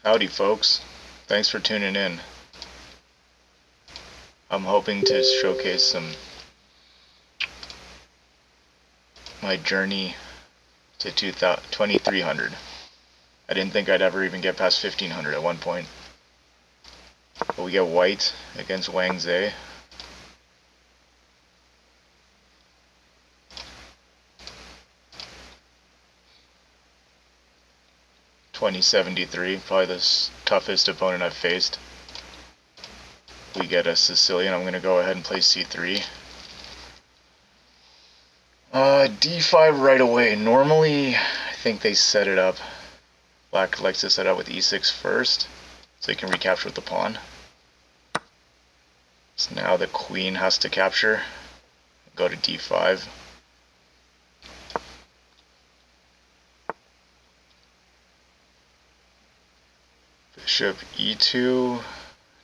Howdy folks, thanks for tuning in. I'm hoping to showcase my journey to 2300. I didn't think I'd ever even get past 1500 at one point. But we get white against Wang Zhe. $20.73, probably the toughest opponent I've faced. We get a Sicilian. I'm going to go ahead and play c3. d5 right away. Normally, I think they set it up. Black likes to set up with e6 first, so he can recapture with the pawn. So now the queen has to capture. Go to d5. Bishop e2,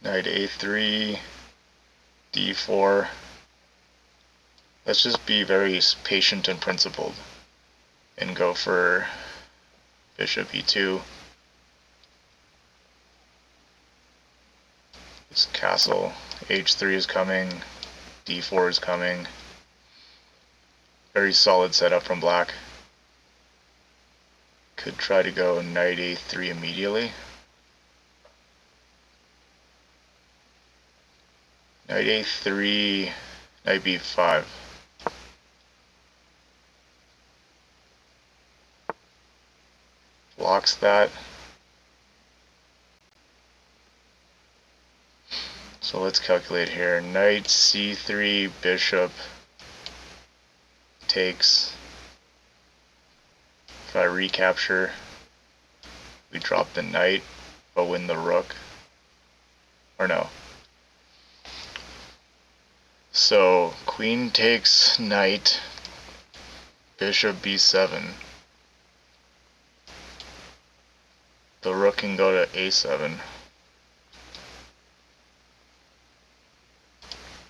knight a3, d4. Let's just be very patient and principled and go for bishop e2. This castle, h3 is coming, d4 is coming. Very solid setup from black. Could try to go knight a3 immediately. Knight a3, knight b5. Blocks that. So let's calculate here. Knight c3, bishop takes. If I recapture, we drop the knight, but win the rook. Or no. So queen takes knight, bishop b7. The rook can go to a7.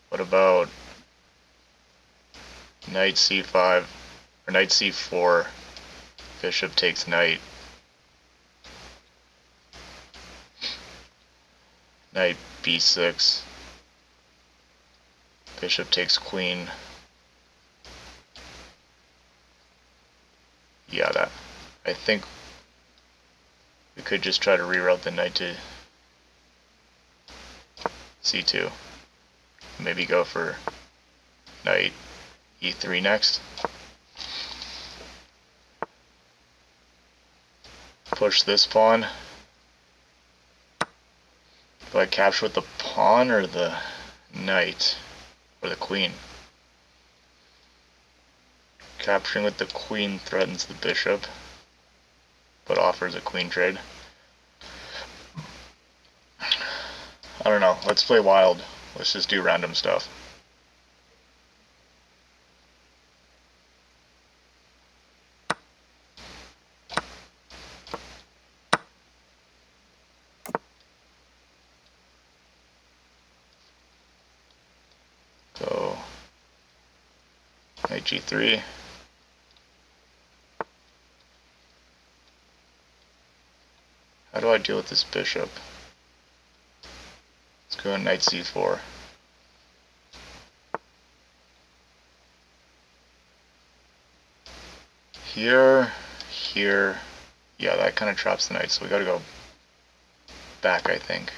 What about knight c5 or knight c4? Bishop takes knight. Knight b6. Bishop takes queen. Yeah, that. I think we could just try to reroute the knight to c2. Maybe go for knight e3 next. Push this pawn. Do I capture with the pawn or the knight? Or the queen? Capturing with the queen threatens the bishop, but offers a queen trade. I don't know. Let's play wild. Let's just do random stuff. Go knight g3. How do I deal with this bishop? Let's go knight c4. Here, yeah, that kind of traps the knight, so we gotta go back, I think.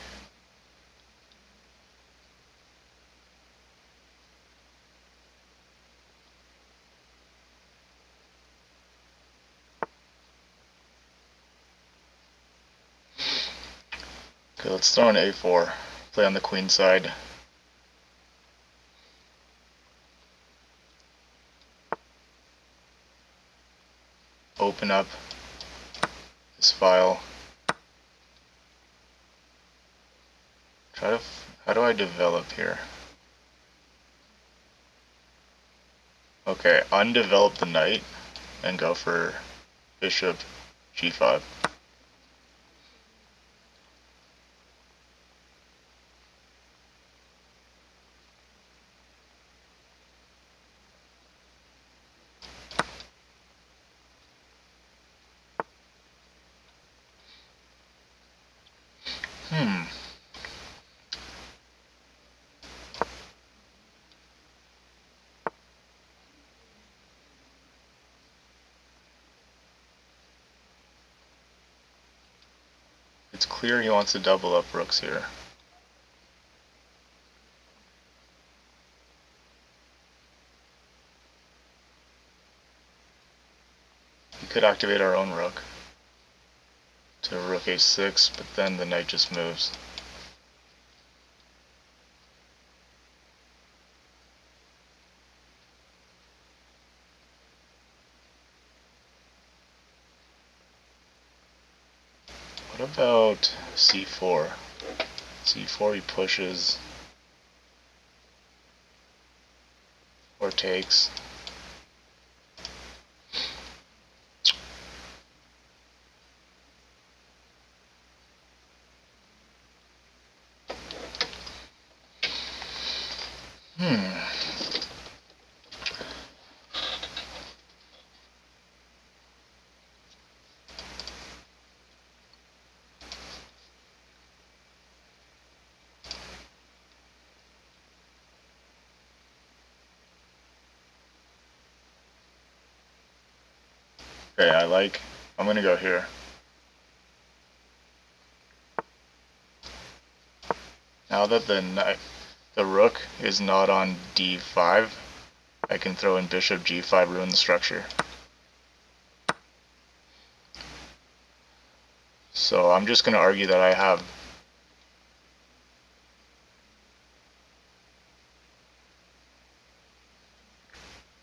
Okay, let's throw an a4. Play on the queen side. Open up this file. How do I develop here? Okay, undevelop the knight and go for bishop g5. Hmm. It's clear he wants to double up rooks here. He could activate our own rook to rook a6, but then the knight just moves. What about c4? c4 he pushes or takes. Okay, I'm gonna go here. Now that the rook is not on d5, I can throw in bishop g5, ruin the structure. So I'm just gonna argue that I have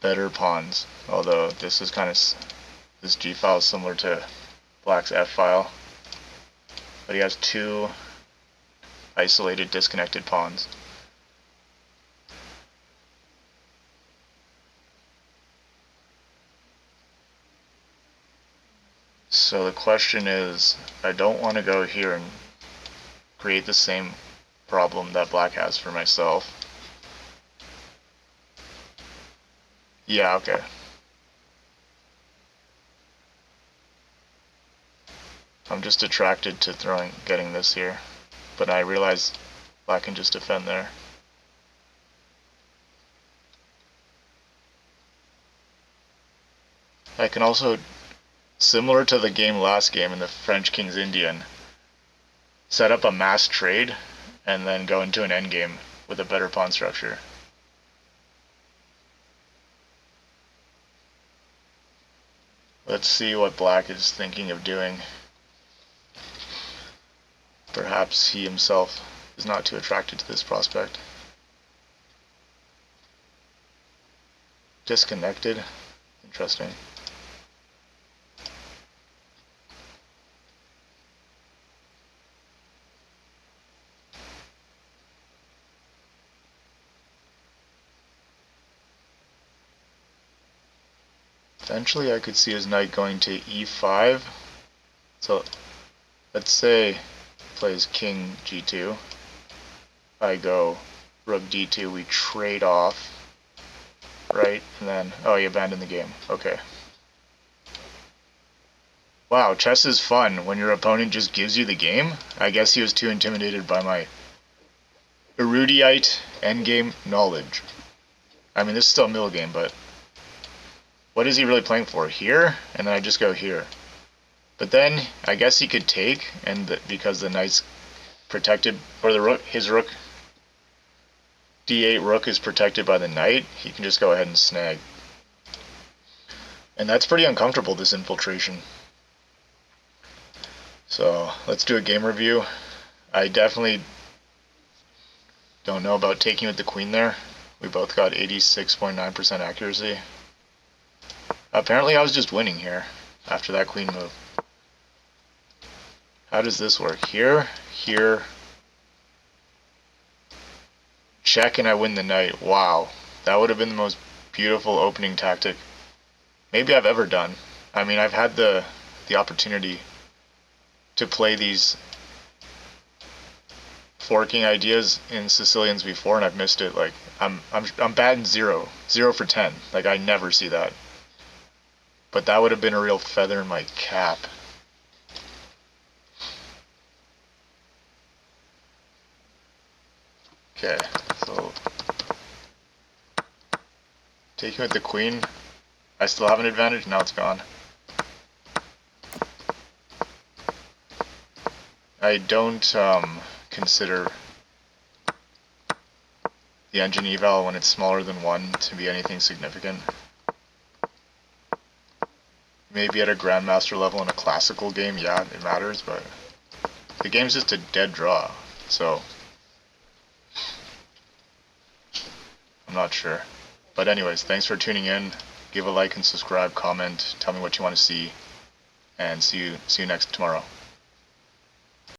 better pawns, although this is this g file is similar to black's f file, but he has two isolated, disconnected pawns. So the question is, I don't want to go here and create the same problem that black has for myself. Yeah, okay. I'm just attracted to getting this here, but I realize black can just defend there. I can also, similar to the last game in the French King's Indian, set up a mass trade and then go into an endgame with a better pawn structure. Let's see what black is thinking of doing. Perhaps he himself is not too attracted to this prospect. Disconnected. Interesting. Eventually I could see his knight going to e5. So let's say he plays king g2. I go rook d2, we trade off, right? And then, oh, he abandoned the game. Okay. Wow, chess is fun when your opponent just gives you the game. I guess he was too intimidated by my erudite endgame knowledge. I mean, this is still a middle game, but what is he really playing for? Here? And then I just go here. But then I guess he could take, and because the knight's protected, or the rook, his rook d8 rook is protected by the knight, he can just go ahead and snag. And that's pretty uncomfortable, this infiltration. So let's do a game review. I definitely don't know about taking with the queen there. We both got 86.9% accuracy. Apparently I was just winning here after that queen move. How does this work? Here, here, check, and I win the knight. Wow, that would have been the most beautiful opening tactic maybe I've ever done. I mean, I've had the opportunity to play these forking ideas in Sicilians before, and I've missed it. Like I'm batting 0 for 10. Like I never see that. But that would have been a real feather in my cap. Okay, so taking with the queen, I still have an advantage, now it's gone. I don't consider the engine eval when it's smaller than 1 to be anything significant. Maybe at a grandmaster level in a classical game, yeah, it matters, but the game's just a dead draw, so I'm not sure. But anyways, thanks for tuning in. Give a like and subscribe, comment, tell me what you want to see, and see you next tomorrow.